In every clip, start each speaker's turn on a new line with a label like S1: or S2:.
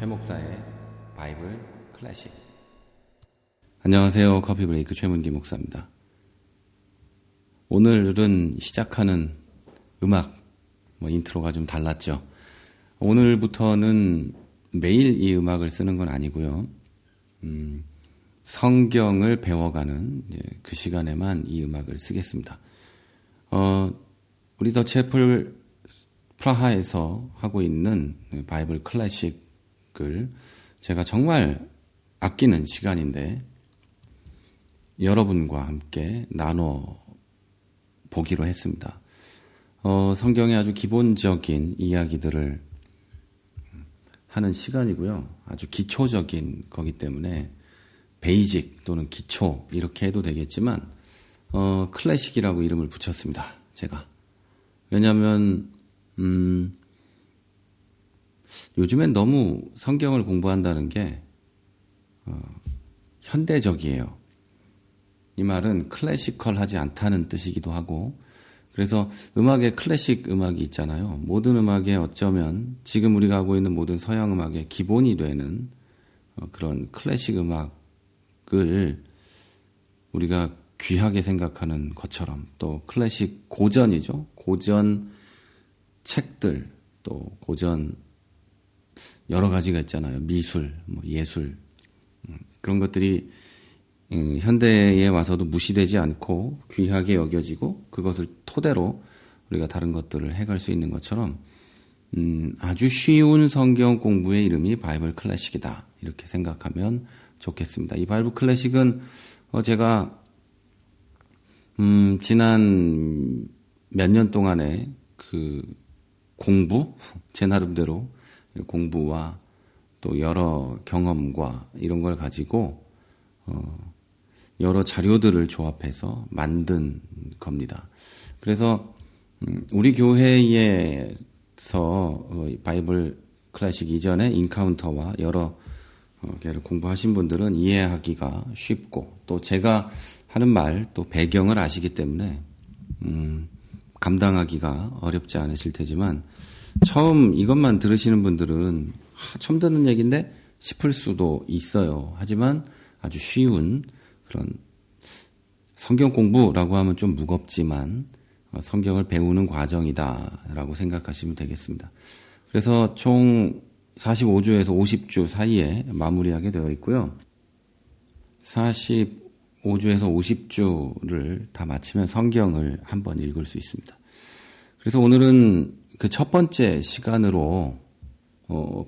S1: 최 목사의 바이블 클래식. 안녕하세요. 커피브레이크 최문기 목사입니다. 오늘은 시작하는 음악 인트로가 좀 달랐죠. 오늘부터는 매일 이 음악을 쓰는 건 아니고요. 성경을 배워가는 그 시간에만 이 음악을 쓰겠습니다. 우리 더 채플 프라하에서 하고 있는 바이블 클래식을 제가 정말 아끼는 시간인데 여러분과 함께 나눠 보기로 했습니다. 성경의 아주 기본적인 이야기들을 하는 시간이고요. 아주 기초적인 거기 때문에 베이직 또는 기초 이렇게 해도 되겠지만 클래식이라고 이름을 붙였습니다. 제가. 왜냐하면 요즘엔 너무 성경을 공부한다는 게 현대적이에요. 이 말은 클래시컬하지 않다는 뜻이기도 하고, 그래서 음악에 클래식 음악이 있잖아요. 모든 음악에 어쩌면 지금 우리가 하고 있는 모든 서양 음악의 기본이 되는 그런 클래식 음악을 우리가 귀하게 생각하는 것처럼, 또 클래식 고전이죠. 고전 책들, 또 고전 여러 가지가 있잖아요. 미술, 예술, 그런 것들이 현대에 와서도 무시되지 않고 귀하게 여겨지고 그것을 토대로 우리가 다른 것들을 해갈 수 있는 것처럼 아주 쉬운 성경 공부의 이름이 바이블 클래식이다. 이렇게 생각하면 좋겠습니다. 이 바이블 클래식은 제가 지난 몇 년 동안의 그 공부, 제 나름대로 공부와 또 여러 경험과 이런 걸 가지고 여러 자료들을 조합해서 만든 겁니다. 그래서 우리 교회에서 바이블 클래식 이전에 인카운터와 여러 개를 공부하신 분들은 이해하기가 쉽고, 또 제가 하는 말, 또 배경을 아시기 때문에 감당하기가 어렵지 않으실 테지만, 처음 이것만 들으시는 분들은 처음 듣는 얘기인데 싶을 수도 있어요. 하지만 아주 쉬운 그런 성경 공부라고 하면 좀 무겁지만 성경을 배우는 과정이다라고 생각하시면 되겠습니다. 그래서 총 45주에서 50주 사이에 마무리하게 되어 있고요. 45주에서 50주를 다 마치면 성경을 한번 읽을 수 있습니다. 그래서 오늘은 그 첫 번째 시간으로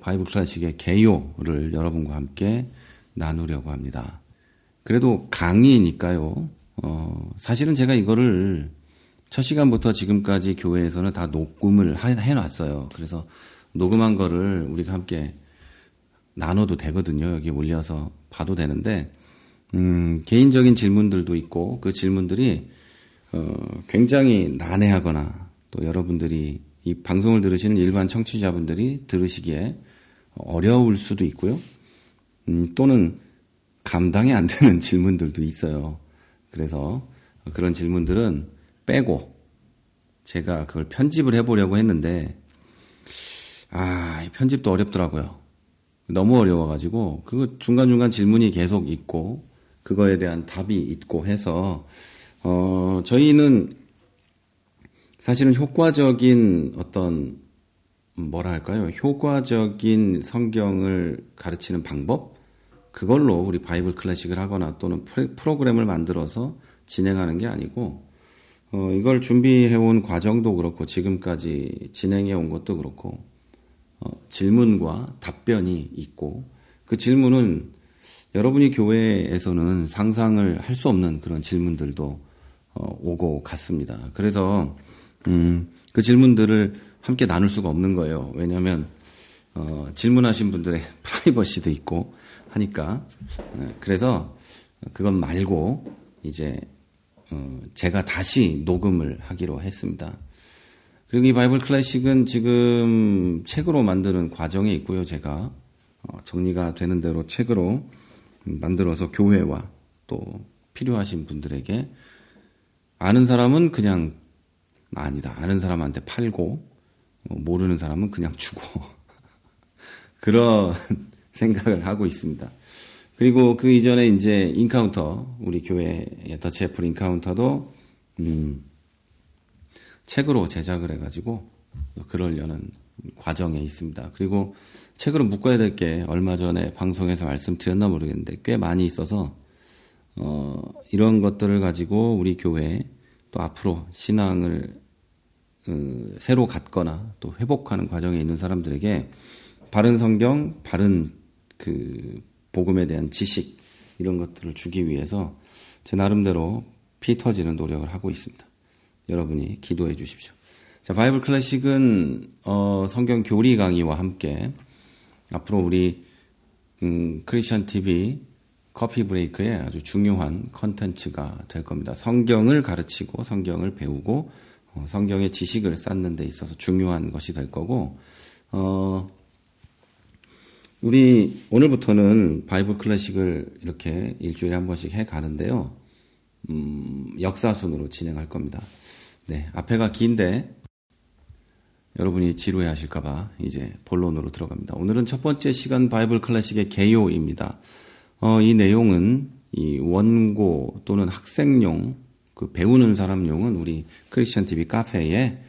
S1: 바이블 클래식의 개요를 여러분과 함께 나누려고 합니다. 그래도 강의니까요. 사실은 제가 이거를 첫 시간부터 지금까지 교회에서는 다 녹음을 해놨어요. 그래서 녹음한 거를 우리가 함께 나눠도 되거든요. 여기 올려서 봐도 되는데, 개인적인 질문들도 있고, 그 질문들이 굉장히 난해하거나, 또 여러분들이 이 방송을 들으시는 일반 청취자분들이 들으시기에 어려울 수도 있고요. 또는 감당이 안 되는 질문들도 있어요. 그래서 그런 질문들은 빼고 제가 그걸 편집을 해보려고 했는데, 이 편집도 어렵더라고요. 너무 어려워가지고 그거 중간중간 질문이 계속 있고 그거에 대한 답이 있고 해서 저희는 사실은 효과적인 어떤 효과적인 성경을 가르치는 방법, 그걸로 우리 바이블 클래식을 하거나 또는 프로그램을 만들어서 진행하는 게 아니고, 이걸 준비해온 과정도 그렇고 지금까지 진행해온 것도 그렇고 질문과 답변이 있고, 그 질문은 여러분이 교회에서는 상상을 할 수 없는 그런 질문들도 오고 갔습니다. 그래서 그 질문들을 함께 나눌 수가 없는 거예요. 왜냐하면 질문하신 분들의 프라이버시도 있고 하니까. 그래서 그건 말고 이제 제가 다시 녹음을 하기로 했습니다. 그리고 이 바이블 클래식은 지금 책으로 만드는 과정에 있고요. 제가 정리가 되는 대로 책으로 만들어서 교회와 또 필요하신 분들에게, 아는 사람은 그냥 아니다, 아는 사람한테 팔고 모르는 사람은 그냥 주고 그런 생각을 하고 있습니다. 그리고 그 이전에 이제 인카운터, 우리 교회의 더치 애플 인카운터도 책으로 제작을 해가지고 그러려는 과정에 있습니다. 그리고 책으로 묶어야 될 게 얼마 전에 방송에서 말씀드렸나 모르겠는데 꽤 많이 있어서 이런 것들을 가지고 우리 교회 또 앞으로 신앙을 새로 갖거나 또 회복하는 과정에 있는 사람들에게 바른 성경, 바른 그 복음에 대한 지식 이런 것들을 주기 위해서 제 나름대로 피 터지는 노력을 하고 있습니다. 여러분이 기도해 주십시오. 자, 바이블 클래식은 성경 교리 강의와 함께 앞으로 우리 크리스천 TV 커피 브레이크의 아주 중요한 컨텐츠가 될 겁니다. 성경을 가르치고 성경을 배우고 성경의 지식을 쌓는 데 있어서 중요한 것이 될 거고 우리 오늘부터는 바이블 클래식을 이렇게 일주일에 한 번씩 해 가는데요. 역사순으로 진행할 겁니다. 네, 앞에가 긴데 여러분이 지루해 하실까봐 이제 본론으로 들어갑니다. 오늘은 첫 번째 시간 바이블 클래식의 개요입니다. 이 내용은 이 원고 또는 학생용, 그 배우는 사람용은 우리 크리스천 TV 카페에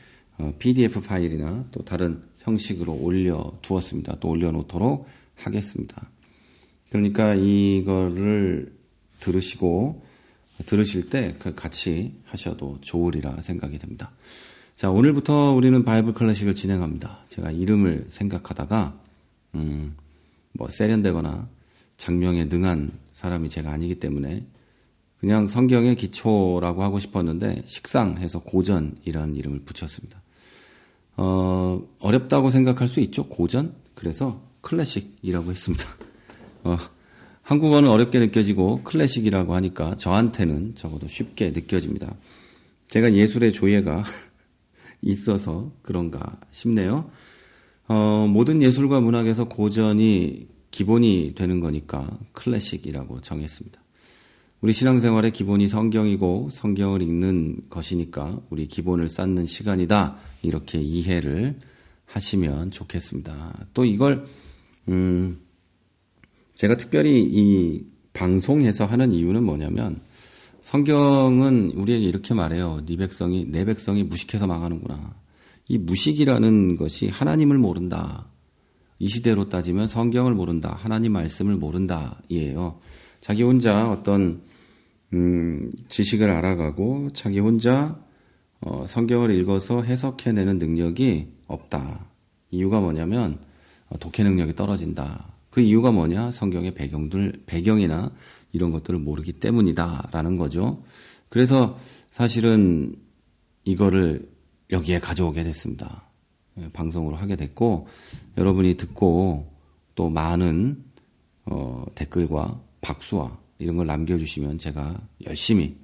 S1: PDF 파일이나 또 다른 형식으로 올려두었습니다. 또 올려놓도록 하겠습니다. 그러니까 이거를 들으실 때 같이 하셔도 좋으리라 생각이 됩니다. 자, 오늘부터 우리는 바이블 클래식을 진행합니다. 제가 이름을 생각하다가 세련되거나 장명에 능한 사람이 제가 아니기 때문에 그냥 성경의 기초라고 하고 싶었는데 식상해서 고전이라는 이름을 붙였습니다. 어렵다고 생각할 수 있죠, 고전? 그래서 클래식이라고 했습니다. 한국어는 어렵게 느껴지고 클래식이라고 하니까 저한테는 적어도 쉽게 느껴집니다. 제가 예술의 조예가 있어서 그런가 싶네요. 모든 예술과 문학에서 고전이 기본이 되는 거니까 클래식이라고 정했습니다. 우리 신앙생활의 기본이 성경이고 성경을 읽는 것이니까 우리 기본을 쌓는 시간이다. 이렇게 이해를 하시면 좋겠습니다. 또 이걸 제가 특별히 이 방송에서 하는 이유는 뭐냐면 성경은 우리에게 이렇게 말해요. 내 백성이 무식해서 망하는구나. 이 무식이라는 것이 하나님을 모른다. 이 시대로 따지면 성경을 모른다. 하나님 말씀을 모른다. 이에요. 자기 혼자 어떤 지식을 알아가고 자기 혼자 성경을 읽어서 해석해내는 능력이 없다. 이유가 뭐냐면 독해 능력이 떨어진다. 그 이유가 뭐냐? 성경의 배경이나 이런 것들을 모르기 때문이다라는 거죠. 그래서 사실은 이거를 여기에 가져오게 됐습니다. 방송으로 하게 됐고 여러분이 듣고 또 많은 댓글과 박수와 이런 걸 남겨주시면 제가 열심히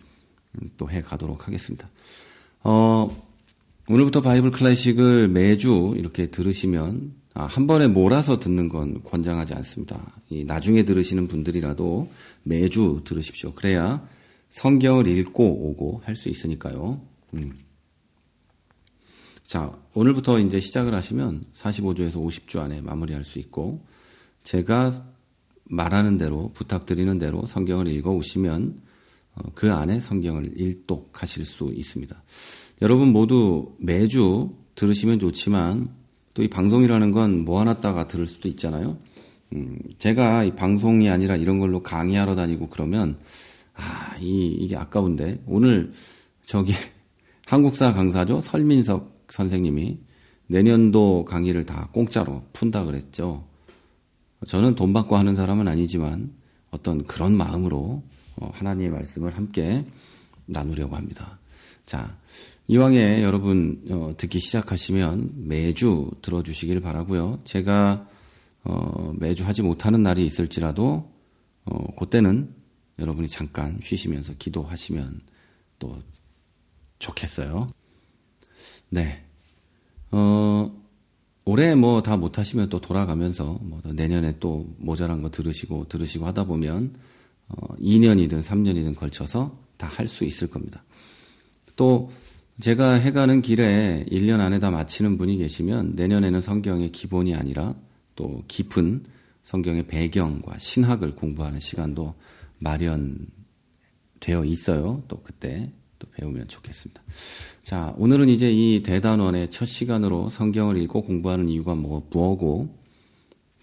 S1: 또 해가도록 하겠습니다. 오늘부터 바이블 클래식을 매주 이렇게 들으시면 한 번에 몰아서 듣는 건 권장하지 않습니다. 나중에 들으시는 분들이라도 매주 들으십시오. 그래야 성경을 읽고 오고 할 수 있으니까요. 자, 오늘부터 이제 시작을 하시면 45주에서 50주 안에 마무리할 수 있고 제가 말하는 대로 부탁드리는 대로 성경을 읽어 오시면 그 안에 성경을 일독하실 수 있습니다. 여러분 모두 매주 들으시면 좋지만 또 이 방송이라는 건 모아놨다가 들을 수도 있잖아요. 제가 이 방송이 아니라 이런 걸로 강의하러 다니고 그러면 이게 아까운데 오늘 한국사 강사죠 설민석 선생님이 내년도 강의를 다 공짜로 푼다 그랬죠. 저는 돈 받고 하는 사람은 아니지만 어떤 그런 마음으로 하나님의 말씀을 함께 나누려고 합니다. 자, 이왕에 여러분 듣기 시작하시면 매주 들어주시길 바라고요. 제가 매주 하지 못하는 날이 있을지라도 그때는 여러분이 잠깐 쉬시면서 기도하시면 또 좋겠어요. 네. 올해 다 못하시면 또 돌아가면서 내년에 또 모자란 거 들으시고 하다 보면 2년이든 3년이든 걸쳐서 다 할 수 있을 겁니다. 또 제가 해가는 길에 1년 안에 다 마치는 분이 계시면 내년에는 성경의 기본이 아니라 또 깊은 성경의 배경과 신학을 공부하는 시간도 마련되어 있어요. 또 그때 또 배우면 좋겠습니다. 자, 오늘은 이제 이 대단원의 첫 시간으로 성경을 읽고 공부하는 이유가 뭐고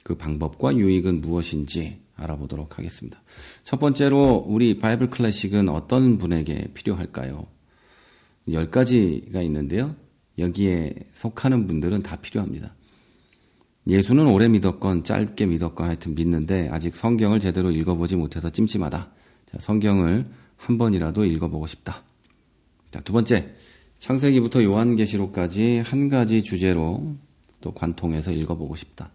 S1: 그 방법과 유익은 무엇인지 알아보도록 하겠습니다. 첫 번째로 우리 바이블 클래식은 어떤 분에게 필요할까요? 10가지가 있는데요. 여기에 속하는 분들은 다 필요합니다. 예수는 오래 믿었건 짧게 믿었건 하여튼 믿는데 아직 성경을 제대로 읽어보지 못해서 찜찜하다. 자, 성경을 한 번이라도 읽어보고 싶다. 자, 두 번째, 창세기부터 요한계시록까지 한 가지 주제로 또 관통해서 읽어보고 싶다.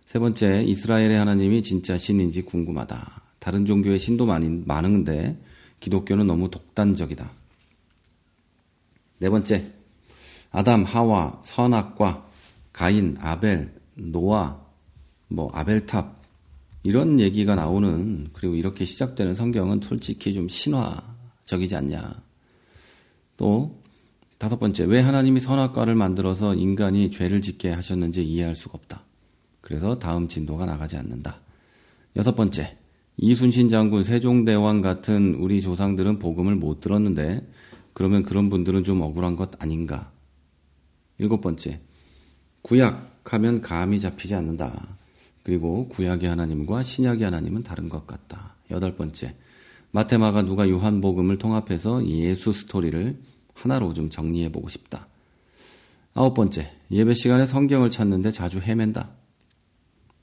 S1: 세 번째, 이스라엘의 하나님이 진짜 신인지 궁금하다. 다른 종교의 신도 많은데 기독교는 너무 독단적이다. 네 번째, 아담, 하와, 선악과, 가인, 아벨, 노아, 아벨탑 이런 얘기가 나오는 그리고 이렇게 시작되는 성경은 솔직히 좀 신화적이지 않냐. 또 다섯 번째, 왜 하나님이 선악과를 만들어서 인간이 죄를 짓게 하셨는지 이해할 수가 없다. 그래서 다음 진도가 나가지 않는다. 여섯 번째, 이순신 장군, 세종대왕 같은 우리 조상들은 복음을 못 들었는데 그러면 그런 분들은 좀 억울한 것 아닌가. 일곱 번째, 구약하면 감이 잡히지 않는다. 그리고 구약의 하나님과 신약의 하나님은 다른 것 같다. 여덟 번째, 마태, 마가, 누가, 요한복음을 통합해서 예수 스토리를 하나로 좀 정리해보고 싶다. 아홉 번째, 예배 시간에 성경을 찾는데 자주 헤맨다.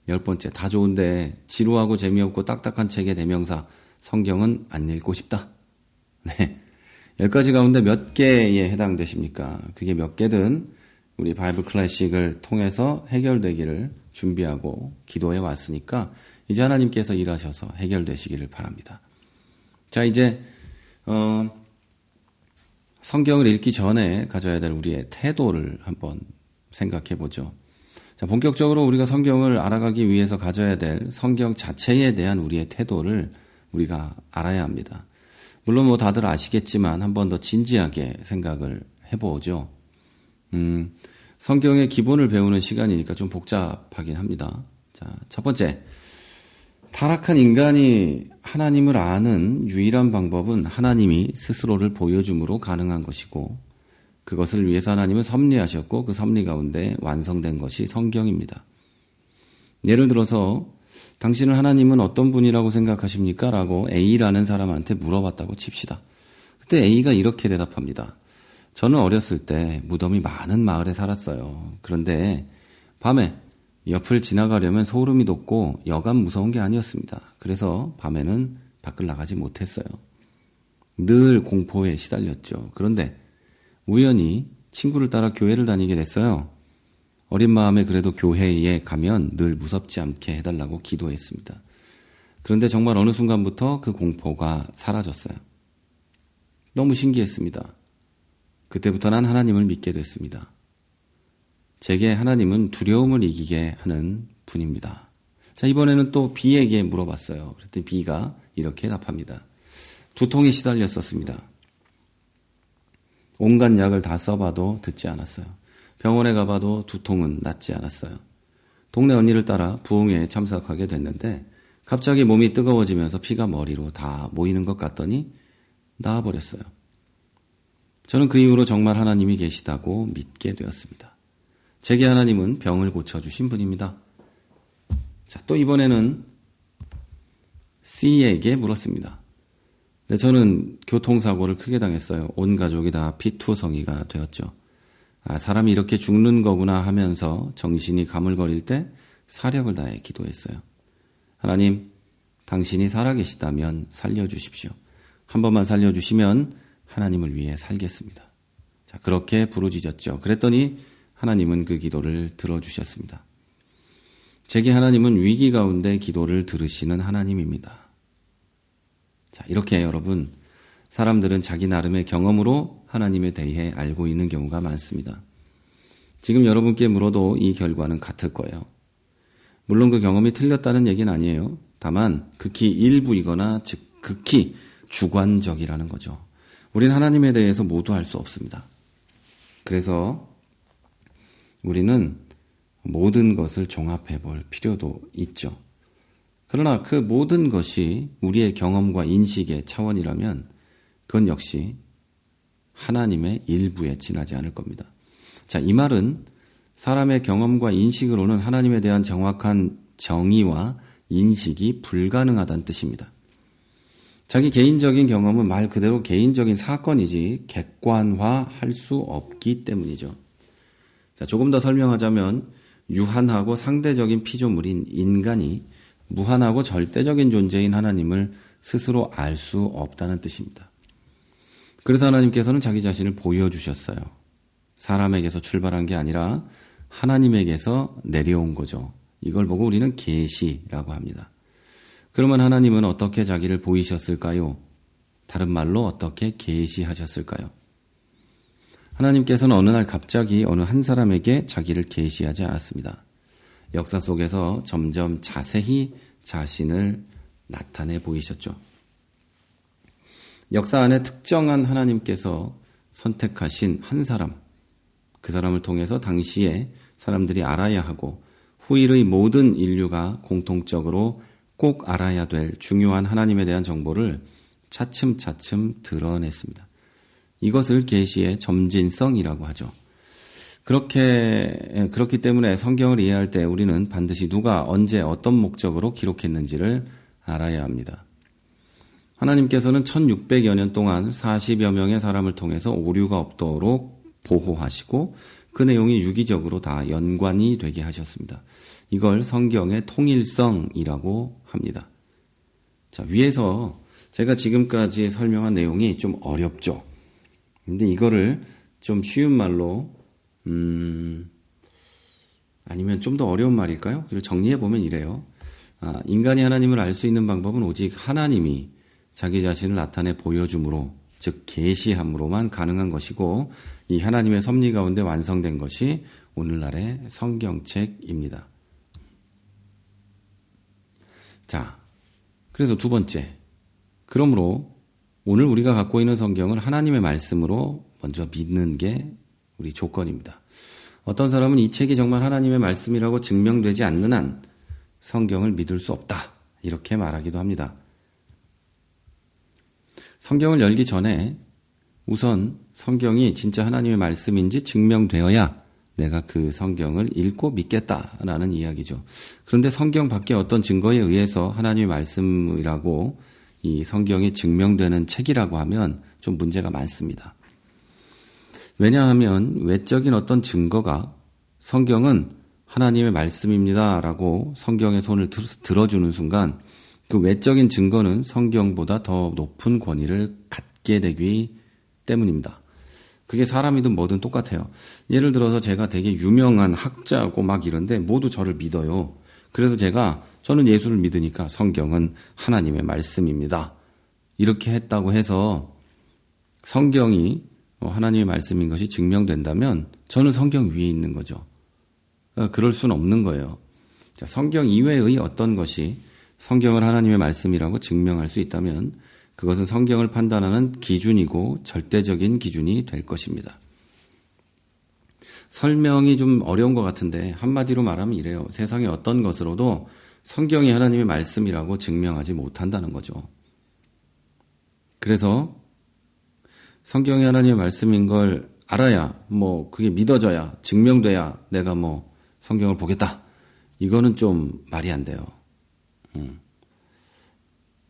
S1: 열 번째, 다 좋은데 지루하고 재미없고 딱딱한 책의 대명사 성경은 안 읽고 싶다. 네, 10가지 가운데 몇 개에 해당되십니까? 그게 몇 개든 우리 바이블 클래식을 통해서 해결되기를 준비하고 기도해 왔으니까 이제 하나님께서 일하셔서 해결되시기를 바랍니다. 자, 이제 성경을 읽기 전에 가져야 될 우리의 태도를 한번 생각해 보죠. 자, 본격적으로 우리가 성경을 알아가기 위해서 가져야 될 성경 자체에 대한 우리의 태도를 우리가 알아야 합니다. 물론 다들 아시겠지만 한 번 더 진지하게 생각을 해보죠. 성경의 기본을 배우는 시간이니까 좀 복잡하긴 합니다. 자, 첫 번째, 타락한 인간이 하나님을 아는 유일한 방법은 하나님이 스스로를 보여줌으로 가능한 것이고 그것을 위해서 하나님은 섭리하셨고 그 섭리 가운데 완성된 것이 성경입니다. 예를 들어서 당신은 하나님은 어떤 분이라고 생각하십니까? 라고 A라는 사람한테 물어봤다고 칩시다. 그때 A가 이렇게 대답합니다. 저는 어렸을 때 무덤이 많은 마을에 살았어요. 그런데 밤에 옆을 지나가려면 소름이 돋고 여간 무서운 게 아니었습니다. 그래서 밤에는 밖을 나가지 못했어요. 늘 공포에 시달렸죠. 그런데 우연히 친구를 따라 교회를 다니게 됐어요. 어린 마음에 그래도 교회에 가면 늘 무섭지 않게 해달라고 기도했습니다. 그런데 정말 어느 순간부터 그 공포가 사라졌어요. 너무 신기했습니다. 그때부터 난 하나님을 믿게 됐습니다. 제게 하나님은 두려움을 이기게 하는 분입니다. 자, 이번에는 또 B에게 물어봤어요. 그랬더니 B가 이렇게 답합니다. 두통에 시달렸었습니다. 온갖 약을 다 써봐도 듣지 않았어요. 병원에 가봐도 두통은 낫지 않았어요. 동네 언니를 따라 부흥회에 참석하게 됐는데 갑자기 몸이 뜨거워지면서 피가 머리로 다 모이는 것 같더니 나아버렸어요. 저는 그 이후로 정말 하나님이 계시다고 믿게 되었습니다. 제게 하나님은 병을 고쳐주신 분입니다. 자, 또 이번에는 C에게 물었습니다. 네, 저는 교통사고를 크게 당했어요. 온 가족이 다 피투성이가 되었죠. 사람이 이렇게 죽는 거구나 하면서 정신이 가물거릴 때 사력을 다해 기도했어요. 하나님, 당신이 살아계시다면 살려주십시오. 한 번만 살려주시면 하나님을 위해 살겠습니다. 자, 그렇게 부르짖었죠. 그랬더니 하나님은 그 기도를 들어주셨습니다. 제게 하나님은 위기 가운데 기도를 들으시는 하나님입니다. 자, 이렇게 여러분, 사람들은 자기 나름의 경험으로 하나님에 대해 알고 있는 경우가 많습니다. 지금 여러분께 물어도 이 결과는 같을 거예요. 물론 그 경험이 틀렸다는 얘기는 아니에요. 다만 극히 일부이거나 즉 극히 주관적이라는 거죠. 우리는 하나님에 대해서 모두 알 수 없습니다. 그래서 우리는 모든 것을 종합해 볼 필요도 있죠. 그러나 그 모든 것이 우리의 경험과 인식의 차원이라면 그건 역시 하나님의 일부에 지나지 않을 겁니다. 자, 이 말은 사람의 경험과 인식으로는 하나님에 대한 정확한 정의와 인식이 불가능하다는 뜻입니다. 자기 개인적인 경험은 말 그대로 개인적인 사건이지 객관화할 수 없기 때문이죠. 자, 조금 더 설명하자면 유한하고 상대적인 피조물인 인간이 무한하고 절대적인 존재인 하나님을 스스로 알 수 없다는 뜻입니다. 그래서 하나님께서는 자기 자신을 보여주셨어요. 사람에게서 출발한 게 아니라 하나님에게서 내려온 거죠. 이걸 보고 우리는 계시라고 합니다. 그러면 하나님은 어떻게 자기를 보이셨을까요? 다른 말로 어떻게 계시하셨을까요? 하나님께서는 어느 날 갑자기 어느 한 사람에게 자기를 계시하지 않았습니다. 역사 속에서 점점 자세히 자신을 나타내 보이셨죠. 역사 안에 특정한 하나님께서 선택하신 한 사람, 그 사람을 통해서 당시에 사람들이 알아야 하고 후일의 모든 인류가 공통적으로 꼭 알아야 될 중요한 하나님에 대한 정보를 차츰차츰 드러냈습니다. 이것을 계시의 점진성이라고 하죠. 그렇기 때문에 성경을 이해할 때 우리는 반드시 누가 언제 어떤 목적으로 기록했는지를 알아야 합니다. 하나님께서는 1600여 년 동안 40여 명의 사람을 통해서 오류가 없도록 보호하시고 그 내용이 유기적으로 다 연관이 되게 하셨습니다. 이걸 성경의 통일성이라고 합니다. 자, 위에서 제가 지금까지 설명한 내용이 좀 어렵죠. 근데 이거를 좀 쉬운 말로 아니면 좀 더 어려운 말일까요? 그리고 정리해보면 이래요. 인간이 하나님을 알 수 있는 방법은 오직 하나님이 자기 자신을 나타내 보여줌으로, 즉 계시함으로만 가능한 것이고 이 하나님의 섭리 가운데 완성된 것이 오늘날의 성경책입니다. 자, 그래서 두 번째. 그러므로 오늘 우리가 갖고 있는 성경을 하나님의 말씀으로 먼저 믿는 게 우리 조건입니다. 어떤 사람은 이 책이 정말 하나님의 말씀이라고 증명되지 않는 한 성경을 믿을 수 없다. 이렇게 말하기도 합니다. 성경을 열기 전에 우선 성경이 진짜 하나님의 말씀인지 증명되어야 내가 그 성경을 읽고 믿겠다라는 이야기죠. 그런데 성경 밖에 어떤 증거에 의해서 하나님의 말씀이라고 이 성경이 증명되는 책이라고 하면 좀 문제가 많습니다. 왜냐하면 외적인 어떤 증거가 성경은 하나님의 말씀입니다라고 성경의 손을 들어주는 순간 그 외적인 증거는 성경보다 더 높은 권위를 갖게 되기 때문입니다. 그게 사람이든 뭐든 똑같아요. 예를 들어서 제가 되게 유명한 학자고 막 이런데 모두 저를 믿어요. 그래서 저는 예수를 믿으니까 성경은 하나님의 말씀입니다. 이렇게 했다고 해서 성경이 하나님의 말씀인 것이 증명된다면 저는 성경 위에 있는 거죠. 그럴 수는 없는 거예요. 자, 성경 이외의 어떤 것이 성경을 하나님의 말씀이라고 증명할 수 있다면 그것은 성경을 판단하는 기준이고 절대적인 기준이 될 것입니다. 설명이 좀 어려운 것 같은데 한마디로 말하면 이래요. 세상의 어떤 것으로도 성경이 하나님의 말씀이라고 증명하지 못한다는 거죠. 그래서 성경이 하나님의 말씀인 걸 알아야 그게 믿어져야 증명돼야 내가 성경을 보겠다. 이거는 좀 말이 안 돼요.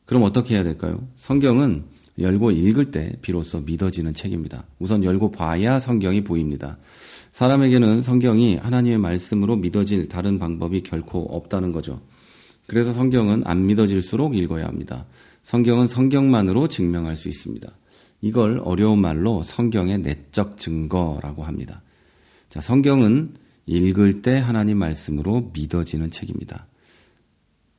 S1: 그럼 어떻게 해야 될까요? 성경은 열고 읽을 때 비로소 믿어지는 책입니다. 우선 열고 봐야 성경이 보입니다. 사람에게는 성경이 하나님의 말씀으로 믿어질 다른 방법이 결코 없다는 거죠. 그래서 성경은 안 믿어질수록 읽어야 합니다. 성경은 성경만으로 증명할 수 있습니다. 이걸 어려운 말로 성경의 내적 증거라고 합니다. 자, 성경은 읽을 때 하나님 말씀으로 믿어지는 책입니다.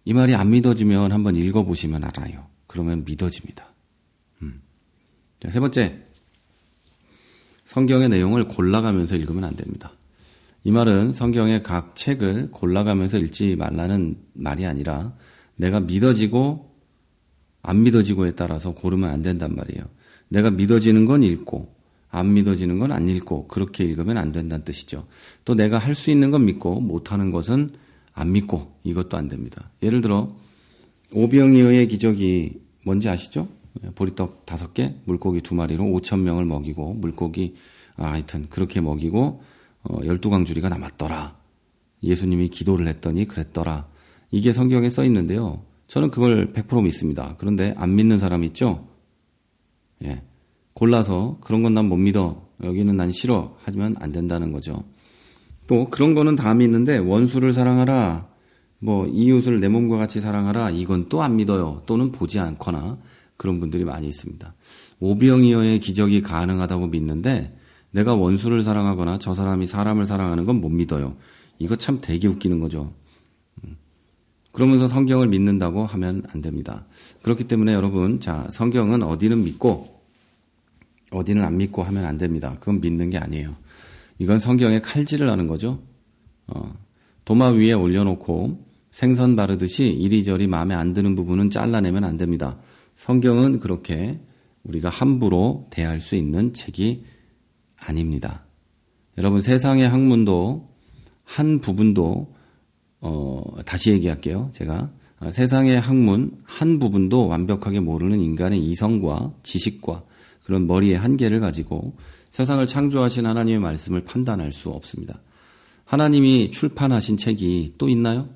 S1: 이 말이 안 믿어지면 한번 읽어보시면 알아요. 그러면 믿어집니다. 자, 세 번째, 성경의 내용을 골라가면서 읽으면 안 됩니다. 이 말은 성경의 각 책을 골라가면서 읽지 말라는 말이 아니라 내가 믿어지고 안 믿어지고에 따라서 고르면 안 된단 말이에요. 내가 믿어지는 건 읽고 안 믿어지는 건 안 읽고 그렇게 읽으면 안 된다는 뜻이죠. 또 내가 할 수 있는 건 믿고 못하는 것은 안 믿고 이것도 안 됩니다. 예를 들어 오병이어의 기적이 뭔지 아시죠? 보리떡 5개, 물고기 2마리로 5,000명을 먹이고 물고기 하여튼 그렇게 먹이고 12광주리가 남았더라. 예수님이 기도를 했더니 그랬더라. 이게 성경에 써 있는데요. 저는 그걸 100% 믿습니다. 그런데 안 믿는 사람 있죠? 예. 골라서 그런 건 난 못 믿어. 여기는 난 싫어. 하지만 안 된다는 거죠. 또 그런 거는 다 믿는데 원수를 사랑하라. 이웃을 내 몸과 같이 사랑하라. 이건 또 안 믿어요. 또는 보지 않거나 그런 분들이 많이 있습니다. 오병이어의 기적이 가능하다고 믿는데 내가 원수를 사랑하거나 저 사람이 사람을 사랑하는 건 못 믿어요. 이거 참 되게 웃기는 거죠. 그러면서 성경을 믿는다고 하면 안 됩니다. 그렇기 때문에 여러분, 자, 성경은 어디는 믿고 어디는 안 믿고 하면 안 됩니다. 그건 믿는 게 아니에요. 이건 성경에 칼질을 하는 거죠. 도마 위에 올려놓고 생선 바르듯이 이리저리 마음에 안 드는 부분은 잘라내면 안 됩니다. 성경은 그렇게 우리가 함부로 대할 수 있는 책이 아닙니다. 여러분, 세상의 학문도 한 부분도 다시 얘기할게요. 제가 세상의 학문 한 부분도 완벽하게 모르는 인간의 이성과 지식과 그런 머리의 한계를 가지고 세상을 창조하신 하나님의 말씀을 판단할 수 없습니다. 하나님이 출판하신 책이 또 있나요?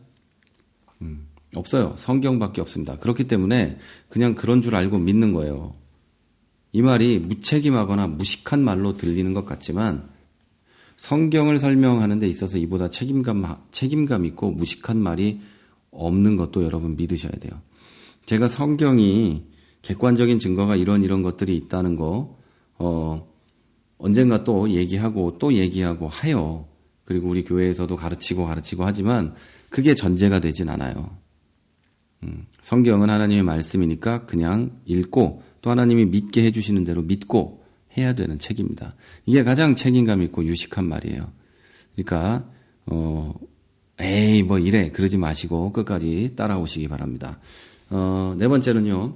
S1: 없어요. 성경밖에 없습니다. 그렇기 때문에 그냥 그런 줄 알고 믿는 거예요. 이 말이 무책임하거나 무식한 말로 들리는 것 같지만 성경을 설명하는 데 있어서 이보다 책임감 있고 무식한 말이 없는 것도 여러분 믿으셔야 돼요. 제가 성경이 객관적인 증거가 이런 것들이 있다는 거 언젠가 또 얘기하고 하여 그리고 우리 교회에서도 가르치고 하지만 그게 전제가 되진 않아요. 성경은 하나님의 말씀이니까 그냥 읽고 또 하나님이 믿게 해주시는 대로 믿고 해야 되는 책입니다. 이게 가장 책임감 있고 유식한 말이에요. 그러니까 에이 이래 그러지 마시고 끝까지 따라오시기 바랍니다. 네 번째는요.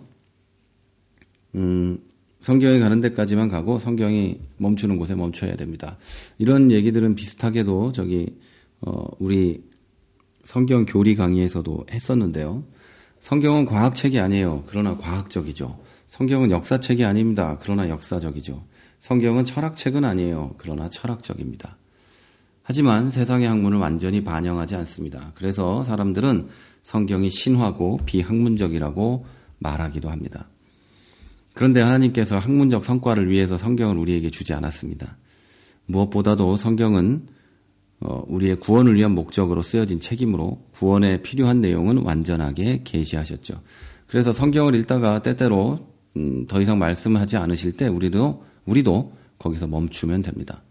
S1: 성경에 가는 데까지만 가고 성경이 멈추는 곳에 멈춰야 됩니다. 이런 얘기들은 비슷하게도 우리 성경 교리 강의에서도 했었는데요. 성경은 과학책이 아니에요. 그러나 과학적이죠. 성경은 역사책이 아닙니다. 그러나 역사적이죠. 성경은 철학책은 아니에요. 그러나 철학적입니다. 하지만 세상의 학문을 완전히 반영하지 않습니다. 그래서 사람들은 성경이 신화고 비학문적이라고 말하기도 합니다. 그런데 하나님께서 학문적 성과를 위해서 성경을 우리에게 주지 않았습니다. 무엇보다도 성경은 우리의 구원을 위한 목적으로 쓰여진 책이므로 구원에 필요한 내용은 완전하게 계시하셨죠. 그래서 성경을 읽다가 때때로 더 이상 말씀하지 않으실 때 우리도 거기서 멈추면 됩니다.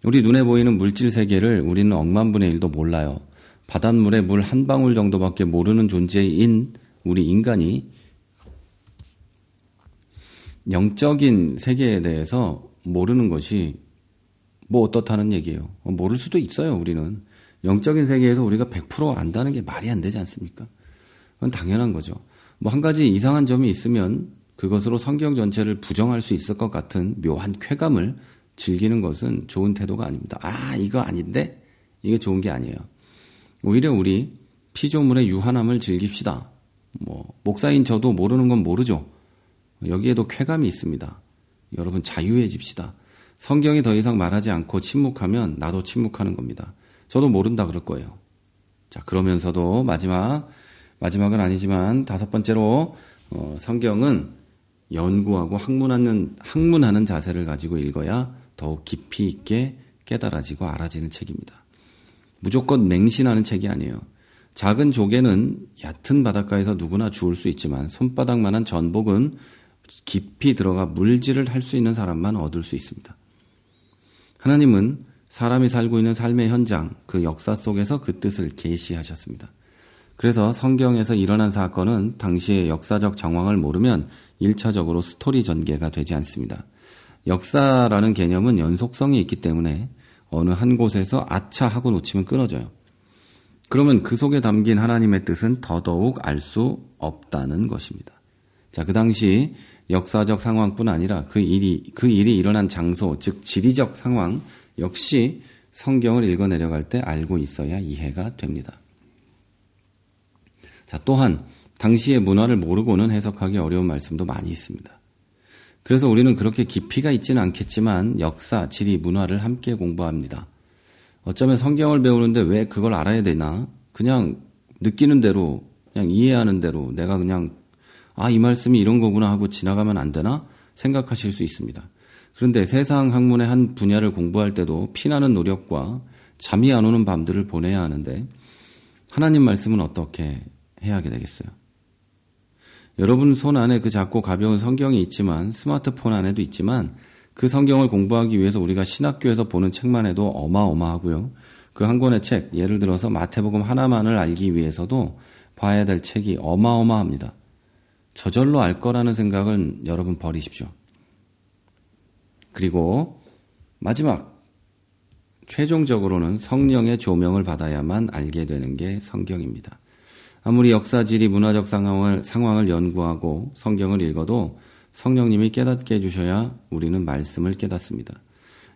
S1: 우리 눈에 보이는 물질 세계를 우리는 억만분의 1도 몰라요. 바닷물에 물 한 방울 정도밖에 모르는 존재인 우리 인간이 영적인 세계에 대해서 모르는 것이 어떻다는 얘기예요. 모를 수도 있어요, 우리는. 영적인 세계에서 우리가 100% 안다는 게 말이 안 되지 않습니까? 그건 당연한 거죠. 한 가지 이상한 점이 있으면 그것으로 성경 전체를 부정할 수 있을 것 같은 묘한 쾌감을 즐기는 것은 좋은 태도가 아닙니다. 이거 아닌데? 이게 좋은 게 아니에요. 오히려 우리 피조물의 유한함을 즐깁시다. 목사인 저도 모르는 건 모르죠. 여기에도 쾌감이 있습니다. 여러분 자유해집시다. 성경이 더 이상 말하지 않고 침묵하면 나도 침묵하는 겁니다. 저도 모른다 그럴 거예요. 자, 그러면서도 마지막은 아니지만 5번째로 성경은 연구하고 학문하는 자세를 가지고 읽어야 더욱 깊이 있게 깨달아지고 알아지는 책입니다. 무조건 맹신하는 책이 아니에요. 작은 조개는 얕은 바닷가에서 누구나 주울 수 있지만 손바닥만한 전복은 깊이 들어가 물질을 할 수 있는 사람만 얻을 수 있습니다. 하나님은 사람이 살고 있는 삶의 현장, 그 역사 속에서 그 뜻을 계시하셨습니다. 그래서 성경에서 일어난 사건은 당시의 역사적 정황을 모르면 1차적으로 스토리 전개가 되지 않습니다. 역사라는 개념은 연속성이 있기 때문에 어느 한 곳에서 아차 하고 놓치면 끊어져요. 그러면 그 속에 담긴 하나님의 뜻은 더더욱 알 수 없다는 것입니다. 자, 그 당시 역사적 상황뿐 아니라 그 일이 일어난 장소, 즉 지리적 상황 역시 성경을 읽어 내려갈 때 알고 있어야 이해가 됩니다. 자, 또한 당시의 문화를 모르고는 해석하기 어려운 말씀도 많이 있습니다. 그래서 우리는 그렇게 깊이가 있지는 않겠지만 역사, 지리, 문화를 함께 공부합니다. 어쩌면 성경을 배우는데 왜 그걸 알아야 되나? 그냥 느끼는 대로, 그냥 이해하는 대로 내가 그냥 이 말씀이 이런 거구나 하고 지나가면 안 되나? 생각하실 수 있습니다. 그런데 세상 학문의 한 분야를 공부할 때도 피나는 노력과 잠이 안 오는 밤들을 보내야 하는데 하나님 말씀은 어떻게 해야 하게 되겠어요? 여러분 손 안에 그 작고 가벼운 성경이 있지만 스마트폰 안에도 있지만 그 성경을 공부하기 위해서 우리가 신학교에서 보는 책만 해도 어마어마하고요. 그 한 권의 책, 예를 들어서 마태복음 하나만을 알기 위해서도 봐야 될 책이 어마어마합니다. 저절로 알 거라는 생각은 여러분 버리십시오. 그리고 마지막, 최종적으로는 성령의 조명을 받아야만 알게 되는 게 성경입니다. 아무리 역사지리 문화적 상황을 연구하고 성경을 읽어도 성령님이 깨닫게 해주셔야 우리는 말씀을 깨닫습니다.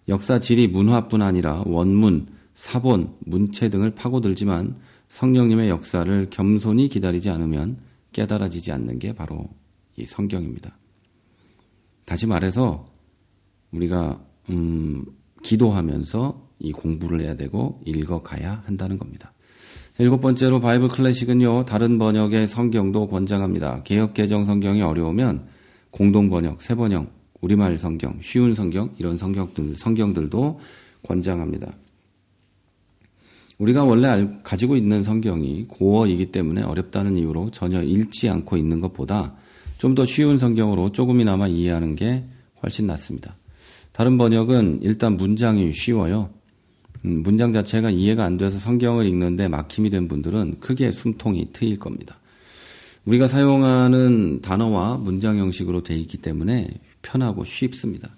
S1: 역사지리 문화뿐 아니라 원문, 사본, 문체 등을 파고들지만 성령님의 역사를 겸손히 기다리지 않으면 깨달아지지 않는 게 바로 이 성경입니다. 다시 말해서 우리가 기도하면서 이 공부를 해야 되고 읽어가야 한다는 겁니다. 7번째로 바이블 클래식은요, 다른 번역의 성경도 권장합니다. 개역개정 성경이 어려우면 공동번역, 새번역, 우리말 성경, 쉬운 성경, 이런 성경들도 권장합니다. 우리가 원래 가지고 있는 성경이 고어이기 때문에 어렵다는 이유로 전혀 읽지 않고 있는 것보다 좀 더 쉬운 성경으로 조금이나마 이해하는 게 훨씬 낫습니다. 다른 번역은 일단 문장이 쉬워요. 문장 자체가 이해가 안 돼서 성경을 읽는데 막힘이 된 분들은 크게 숨통이 트일 겁니다. 우리가 사용하는 단어와 문장 형식으로 되어 있기 때문에 편하고 쉽습니다.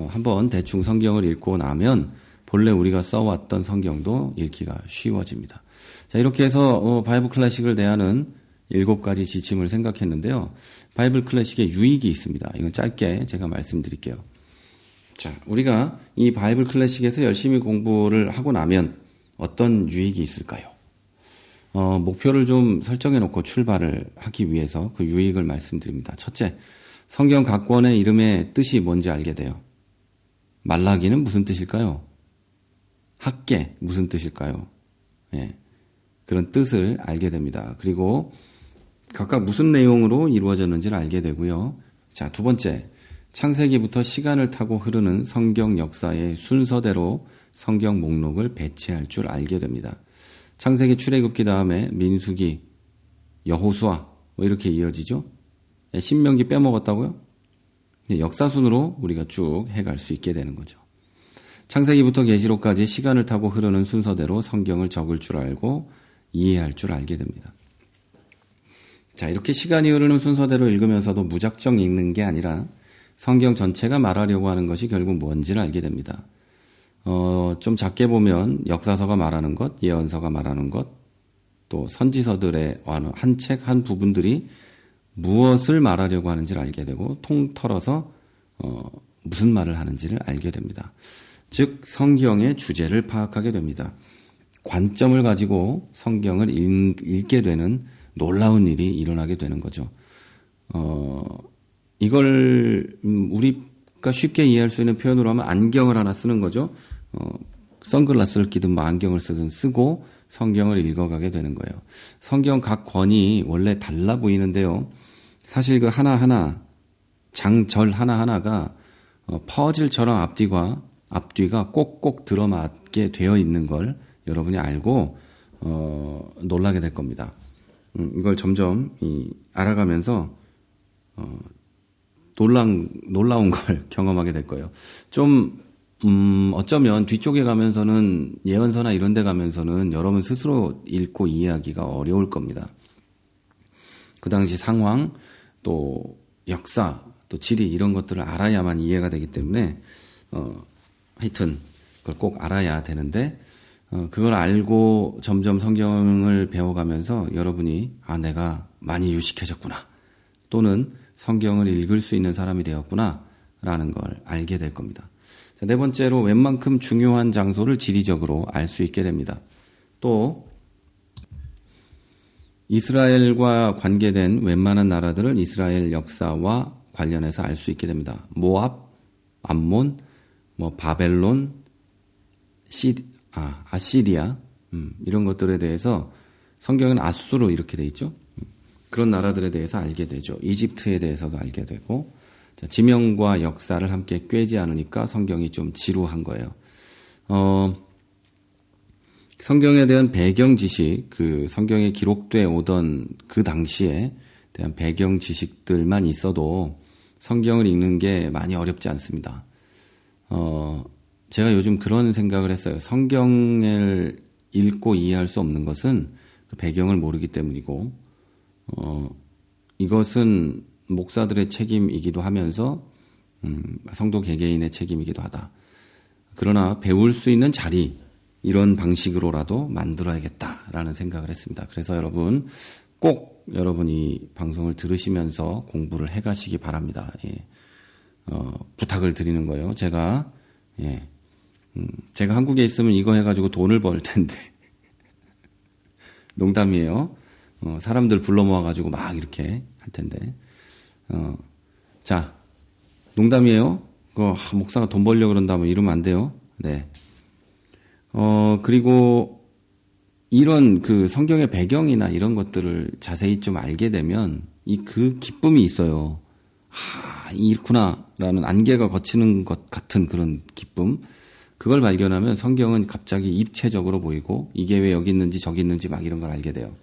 S1: 한번 대충 성경을 읽고 나면 본래 우리가 써왔던 성경도 읽기가 쉬워집니다. 자, 이렇게 해서 바이블 클래식을 대하는 7가지 지침을 생각했는데요. 바이블 클래식의 유익이 있습니다. 이건 짧게 제가 말씀드릴게요. 자, 우리가 이 바이블 클래식에서 열심히 공부를 하고 나면 어떤 유익이 있을까요? 목표를 좀 설정해 놓고 출발을 하기 위해서 그 유익을 말씀드립니다. 첫째, 성경 각 권의 이름의 뜻이 뭔지 알게 돼요. 말라기는 무슨 뜻일까요? 학계 무슨 뜻일까요? 예, 그런 뜻을 알게 됩니다. 그리고 각각 무슨 내용으로 이루어졌는지를 알게 되고요. 자, 두 번째, 창세기부터 시간을 타고 흐르는 성경 역사의 순서대로 성경 목록을 배치할 줄 알게 됩니다. 창세기, 출애굽기 다음에 민수기, 여호수아 이렇게 이어지죠. 신명기 빼먹었다고요? 역사순으로 우리가 쭉 해갈 수 있게 되는 거죠. 창세기부터 계시록까지 시간을 타고 흐르는 순서대로 성경을 적을 줄 알고 이해할 줄 알게 됩니다. 자, 이렇게 시간이 흐르는 순서대로 읽으면서도 무작정 읽는 게 아니라 성경 전체가 말하려고 하는 것이 결국 뭔지를 알게 됩니다. 좀 작게 보면 역사서가 말하는 것, 예언서가 말하는 것, 또 선지서들의 한 책 한 부분들이 무엇을 말하려고 하는지를 알게 되고 통틀어서 무슨 말을 하는지를 알게 됩니다. 즉 성경의 주제를 파악하게 됩니다. 관점을 가지고 성경을 읽게 되는 놀라운 일이 일어나게 되는 거죠. 이걸 우리가 쉽게 이해할 수 있는 표현으로 하면 안경을 하나 쓰는 거죠. 선글라스를 끼든 뭐 안경을 쓰든 쓰고 성경을 읽어가게 되는 거예요. 성경 각 권이 원래 달라 보이는데요. 사실 그 하나하나 장절 하나하나가 퍼즐처럼 앞뒤가 꼭꼭 들어맞게 되어 있는 걸 여러분이 알고 놀라게 될 겁니다. 이걸 점점 알아가면서 놀라운 걸 경험하게 될 거예요. 좀 어쩌면 뒤쪽에 가면서는 예언서나 이런 데 가면서는 여러분 스스로 읽고 이해하기가 어려울 겁니다. 그 당시 상황, 또 역사, 또 지리 이런 것들을 알아야만 이해가 되기 때문에 하여튼 그걸 꼭 알아야 되는데 그걸 알고 점점 성경을 배워가면서 여러분이 내가 많이 유식해졌구나 또는 성경을 읽을 수 있는 사람이 되었구나라는 걸 알게 될 겁니다. 자, 네 번째로 웬만큼 중요한 장소를 지리적으로 알 수 있게 됩니다. 또 이스라엘과 관계된 웬만한 나라들을 이스라엘 역사와 관련해서 알 수 있게 됩니다. 모압, 암몬, 바벨론, 아시리아 이런 것들에 대해서 성경은 아수르 이렇게 돼 있죠. 그런 나라들에 대해서 알게 되죠. 이집트에 대해서도 알게 되고 지명과 역사를 함께 꿰지 않으니까 성경이 좀 지루한 거예요. 성경에 대한 배경 지식, 그 성경에 기록돼 오던 그 당시에 대한 배경 지식들만 있어도 성경을 읽는 게 많이 어렵지 않습니다. 제가 요즘 그런 생각을 했어요. 성경을 읽고 이해할 수 없는 것은 그 배경을 모르기 때문이고, 이것은 목사들의 책임이기도 하면서, 성도 개개인의 책임이기도 하다. 그러나 배울 수 있는 자리, 이런 방식으로라도 만들어야겠다라는 생각을 했습니다. 그래서 여러분, 꼭 여러분이 방송을 들으시면서 공부를 해 가시기 바랍니다. 예. 부탁을 드리는 거예요. 제가 한국에 있으면 이거 해가지고 돈을 벌 텐데. 농담이에요. 사람들 불러 모아가지고 막 이렇게 할 텐데. 자, 농담이에요. 목사가 돈 벌려고 그런다면 이러면 안 돼요. 네. 그리고 이런 그 성경의 배경이나 이런 것들을 자세히 좀 알게 되면 그 기쁨이 있어요. 이렇구나라는 안개가 거치는 것 같은 그런 기쁨. 그걸 발견하면 성경은 갑자기 입체적으로 보이고 이게 왜 여기 있는지 저기 있는지 막 이런 걸 알게 돼요.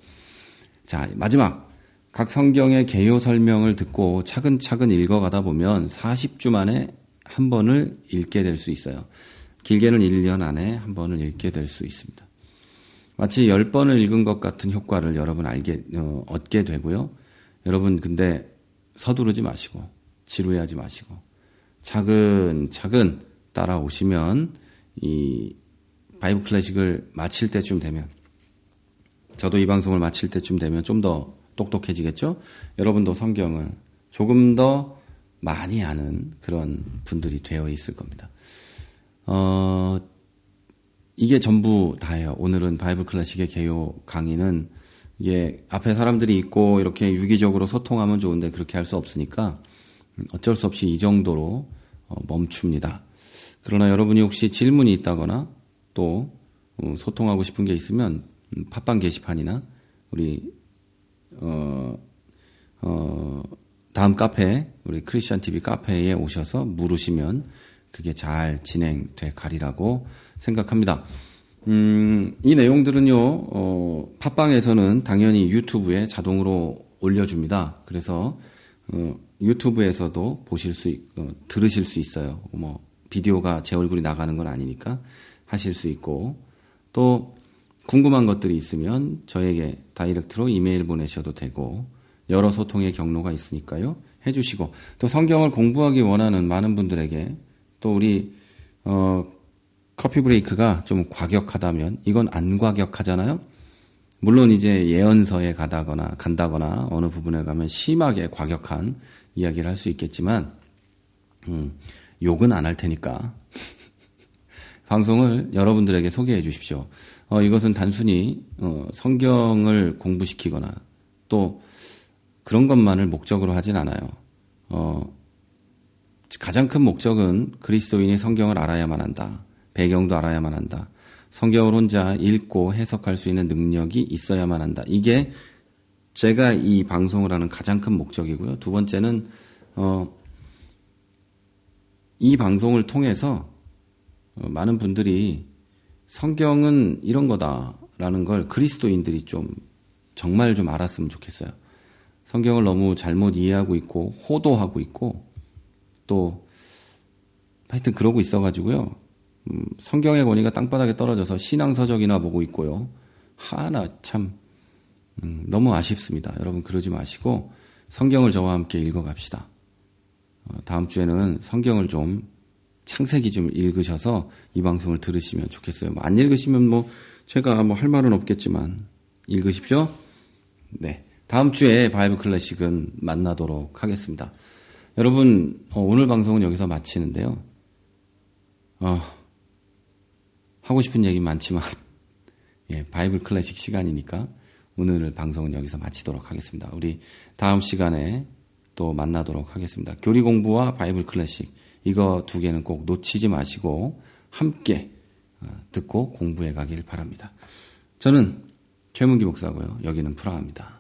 S1: 자, 마지막. 각 성경의 개요 설명을 듣고 차근차근 읽어가다 보면 40주 만에 한 번을 읽게 될 수 있어요. 길게는 1년 안에 한 번을 읽게 될 수 있습니다. 마치 10번을 읽은 것 같은 효과를 여러분 얻게 되고요. 여러분 근데 서두르지 마시고 지루해하지 마시고 차근차근 따라오시면 이 바이블 클래식을 마칠 때쯤 되면, 저도 이 방송을 마칠 때쯤 되면 좀 더 똑똑해지겠죠? 여러분도 성경을 조금 더 많이 아는 그런 분들이 되어 있을 겁니다. 이게 전부 다예요. 오늘은 바이블 클래식의 개요 강의는 이게 앞에 사람들이 있고 이렇게 유기적으로 소통하면 좋은데 그렇게 할 수 없으니까 어쩔 수 없이 이 정도로 멈춥니다. 그러나 여러분이 혹시 질문이 있다거나 또 소통하고 싶은 게 있으면 팟빵 게시판이나 우리 다음 카페, 우리 크리스천 TV 카페에 오셔서 물으시면 그게 잘 진행돼 가리라고 생각합니다. 이 내용들은요, 팟빵에서는 당연히 유튜브에 자동으로 올려줍니다. 그래서 유튜브에서도 들으실 수 있어요. 비디오가 제 얼굴이 나가는 건 아니니까 하실 수 있고, 또 궁금한 것들이 있으면 저에게 다이렉트로 이메일 보내셔도 되고, 여러 소통의 경로가 있으니까요. 해주시고, 또 성경을 공부하기 원하는 많은 분들에게 또 우리 커피 브레이크가 좀 과격하다면, 이건 안 과격하잖아요. 물론 이제 예언서에 간다거나 어느 부분에 가면 심하게 과격한 이야기를 할 수 있겠지만 욕은 안 할 테니까 방송을 여러분들에게 소개해 주십시오. 이것은 단순히 성경을 공부시키거나 또 그런 것만을 목적으로 하진 않아요. 가장 큰 목적은 그리스도인이 성경을 알아야만 한다. 배경도 알아야만 한다. 성경을 혼자 읽고 해석할 수 있는 능력이 있어야만 한다. 이게 제가 이 방송을 하는 가장 큰 목적이고요. 두 번째는 이 방송을 통해서 많은 분들이 성경은 이런 거다라는 걸 그리스도인들이 정말 좀 알았으면 좋겠어요. 성경을 너무 잘못 이해하고 있고 호도하고 있고 또 하여튼 그러고 있어가지고요. 성경의 권위가 땅바닥에 떨어져서 신앙서적이나 보고 있고요. 참 너무 아쉽습니다. 여러분 그러지 마시고 성경을 저와 함께 읽어갑시다. 다음 주에는 성경을 좀 창세기 좀 읽으셔서 이 방송을 들으시면 좋겠어요. 안 읽으시면 제가 할 말은 없겠지만 읽으십시오. 네, 다음 주에 바이블 클래식은 만나도록 하겠습니다. 여러분, 오늘 방송은 여기서 마치는데요. 하고 싶은 얘기 많지만, 예, 바이블 클래식 시간이니까 오늘 방송은 여기서 마치도록 하겠습니다. 우리 다음 시간에 또 만나도록 하겠습니다. 교리 공부와 바이블 클래식, 이거 두 개는 꼭 놓치지 마시고 함께 듣고 공부해 가길 바랍니다. 저는 최문기 목사고요. 여기는 프라하입니다.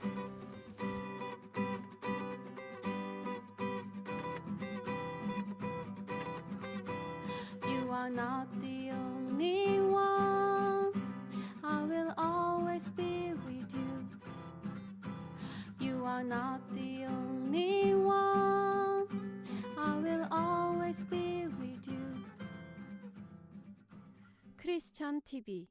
S2: You are not the only one. I will always be with you. You are not the only one. I will always be with you. 크리스천 TV